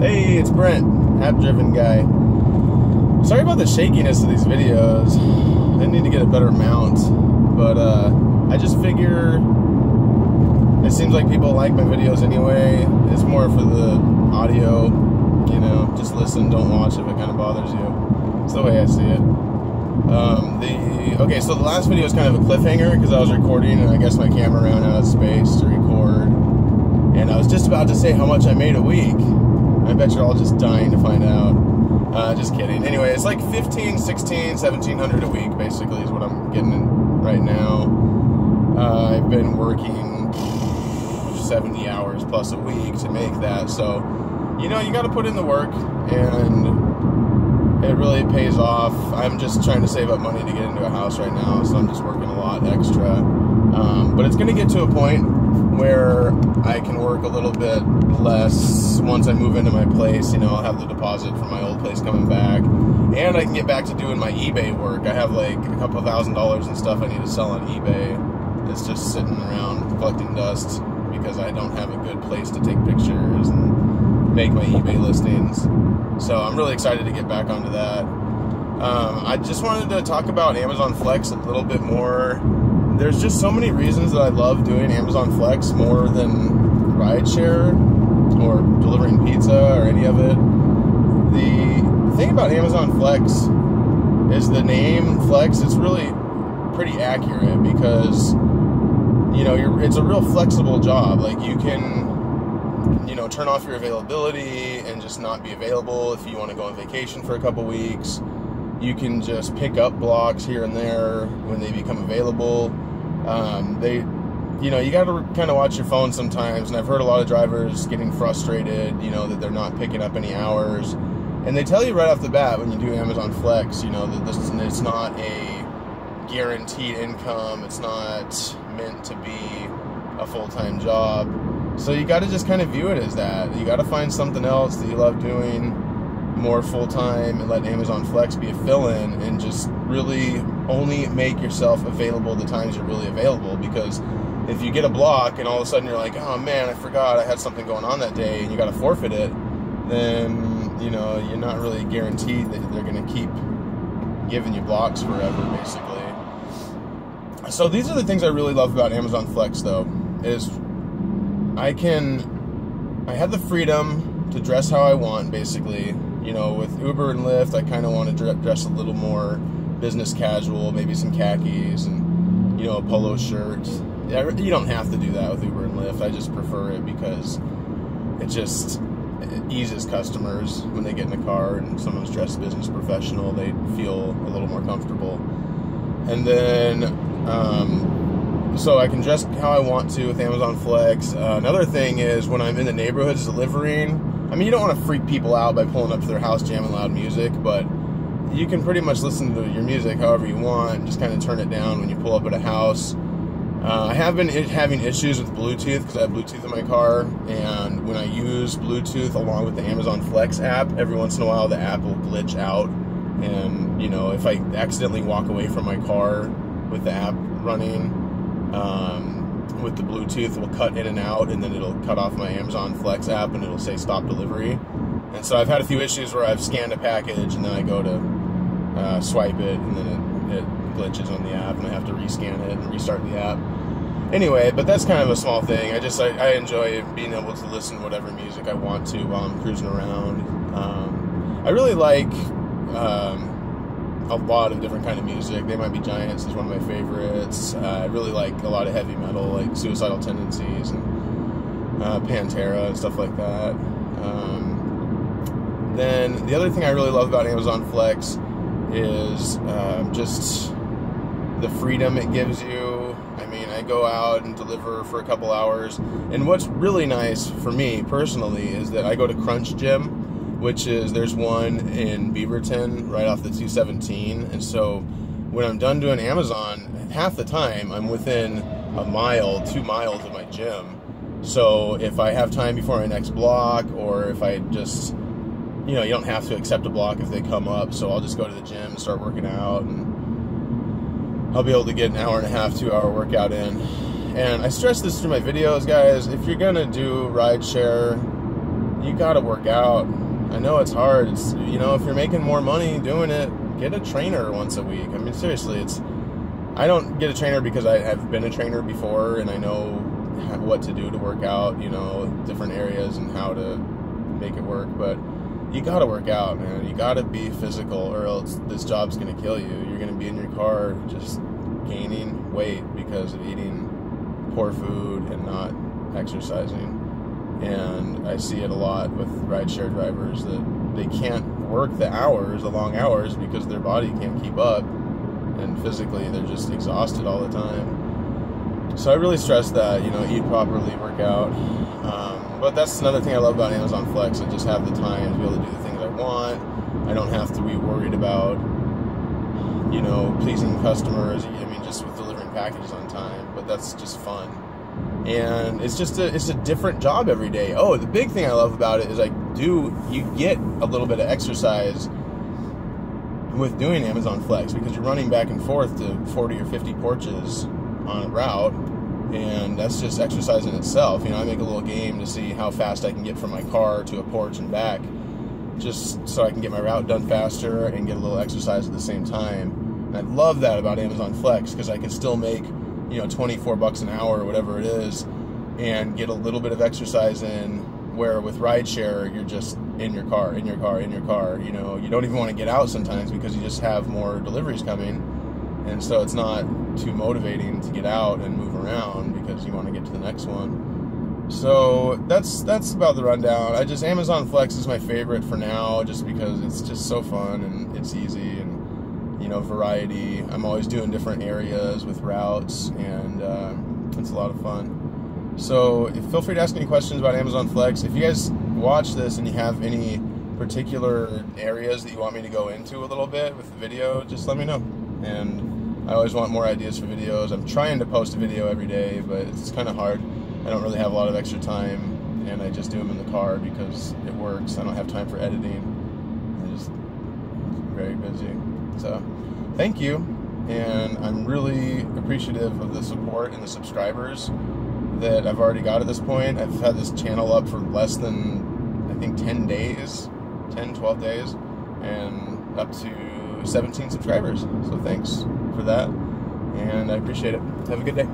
Hey, it's Brent, app-driven guy. Sorry about the shakiness of these videos. I need to get a better mount, but I just figure it seems like people like my videos anyway. It's more for the audio, you know, just listen, don't watch if it kind of bothers you. It's the way I see it. Okay, so the last video was kind of a cliffhanger because I was recording and I guess my camera ran out of space to record. And I was just about to say how much I made a week. I bet you're all just dying to find out. Just kidding. Anyway, it's like 15, 16, 1700 a week basically is what I'm getting in right now. I've been working 70 hours plus a week to make that. So, you know, you got to put in the work and it really pays off. I'm just trying to save up money to get into a house right now, so I'm just working a lot extra. But it's going to get to a point where I can work a little bit less once I move into my place. You know, I'll have the deposit from my old place coming back, and I can get back to doing my eBay work. I have like a couple $1,000s and stuff I need to sell on eBay. It's just sitting around collecting dust because I don't have a good place to take pictures and make my eBay listings. So I'm really excited to get back onto that. I just wanted to talk about Amazon Flex a little bit more. There's just so many reasons that I love doing Amazon Flex more than rideshare or delivering pizza or any of it. The thing about Amazon Flex is the name Flex. It's really pretty accurate because, you know, it's a real flexible job. Like, you can, you know, turn off your availability and just not be available if you want to go on vacation for a couple weeks. You can just pick up blocks here and there when they become available. You know, you got to kind of watch your phone sometimes, and I've heard a lot of drivers getting frustrated, you know, that they're not picking up any hours. And they tell you right off the bat when you do Amazon Flex, you know, that it's not a guaranteed income. It's not meant to be a full-time job. So you got to just kind of view it as that. You got to find something else that you love doing more full-time and let Amazon Flex be a fill-in, and just really only make yourself available the times you're really available. Because if you get a block and all of a sudden you're like, oh man, I forgot I had something going on that day, and you got to forfeit it, then, you know, you're not really guaranteed that they're going to keep giving you blocks forever, basically. So these are the things I really love about Amazon Flex, though, is I have the freedom to dress how I want, basically. You know, with Uber and Lyft, I kind of want to dress a little more business casual, maybe some khakis and, you know, a polo shirt. You don't have to do that with Uber and Lyft. I just prefer it because it eases customers when they get in a car and someone's dressed business professional. They feel a little more comfortable. And then, so I can dress how I want to with Amazon Flex. Another thing is when I'm in the neighborhoods delivering, I mean, you don't want to freak people out by pulling up to their house jamming loud music, but you can pretty much listen to your music however you want and just kind of turn it down when you pull up at a house. I have been having issues with Bluetooth because I have Bluetooth in my car, and when I use Bluetooth along with the Amazon Flex app, every once in a while the app will glitch out, and, you know, if I accidentally walk away from my car with the app running, with the Bluetooth, will cut in and out, and then it'll cut off my Amazon Flex app and it'll say stop delivery. And so I've had a few issues where I've scanned a package and then I go to swipe it, and then it glitches on the app and I have to rescan it and restart the app. Anyway, but that's kind of a small thing. I enjoy being able to listen to whatever music I want to while I'm cruising around. I really like a lot of different kind of music. They Might Be Giants is one of my favorites. I really like a lot of heavy metal, like Suicidal Tendencies and Pantera and stuff like that. Then the other thing I really love about Amazon Flex is just the freedom it gives you. I mean, I go out and deliver for a couple hours, and what's really nice for me personally is that I go to Crunch Gym, which is, there's one in Beaverton right off the 217, and so when I'm done doing Amazon, half the time I'm within a mile, 2 miles of my gym. So if I have time before my next block, or if I just, you know, you don't have to accept a block if they come up, so I'll just go to the gym and start working out, and I'll be able to get an hour and a half, 2 hour workout in. And I stress this through my videos, guys, if you're gonna do rideshare, you gotta work out. I know it's hard. It's, you know, if you're making more money doing it, get a trainer once a week. I mean, seriously, I don't get a trainer because I have been a trainer before and I know what to do to work out, you know, different areas and how to make it work. But you gotta work out, man. You gotta be physical, or else this job's gonna kill you. You're gonna be in your car just gaining weight because of eating poor food and not exercising. And I see it a lot with rideshare drivers that they can't work the long hours because their body can't keep up, and physically they're just exhausted all the time. So I really stress that, you know, eat properly, work out. But that's another thing I love about Amazon Flex. I just have the time to be able to do the things I want. I don't have to be worried about, you know, pleasing customers. I mean, just with delivering packages on time. But that's just fun. And it's a different job every day. Oh, the big thing I love about it is you get a little bit of exercise with doing Amazon Flex, because you're running back and forth to 40 or 50 porches on a route, and that's just exercise in itself. You know, I make a little game to see how fast I can get from my car to a porch and back, just so I can get my route done faster and get a little exercise at the same time. And I love that about Amazon Flex, because I can still make, you know, 24 bucks an hour or whatever it is, and get a little bit of exercise in, where with rideshare, you're just in your car. You know, you don't even want to get out sometimes because you just have more deliveries coming, and so it's not too motivating to get out and move around because you want to get to the next one. So that's about the rundown. Amazon Flex is my favorite for now, just because it's just so fun and it's easy, and, you know, variety. I'm always doing different areas with routes, and it's a lot of fun. So feel free to ask any questions about Amazon Flex. If you guys watch this and you have any particular areas that you want me to go into a little bit with the video, just let me know. And I always want more ideas for videos. I'm trying to post a video every day, but it's kind of hard. I don't really have a lot of extra time, and I just do them in the car because it works. I don't have time for editing. I'm just very busy. So thank you, and I'm really appreciative of the support and the subscribers that I've already got at this point. I've had this channel up for less than, I think, 12 days, and up to 17 subscribers. So thanks for that, and I appreciate it. Have a good day.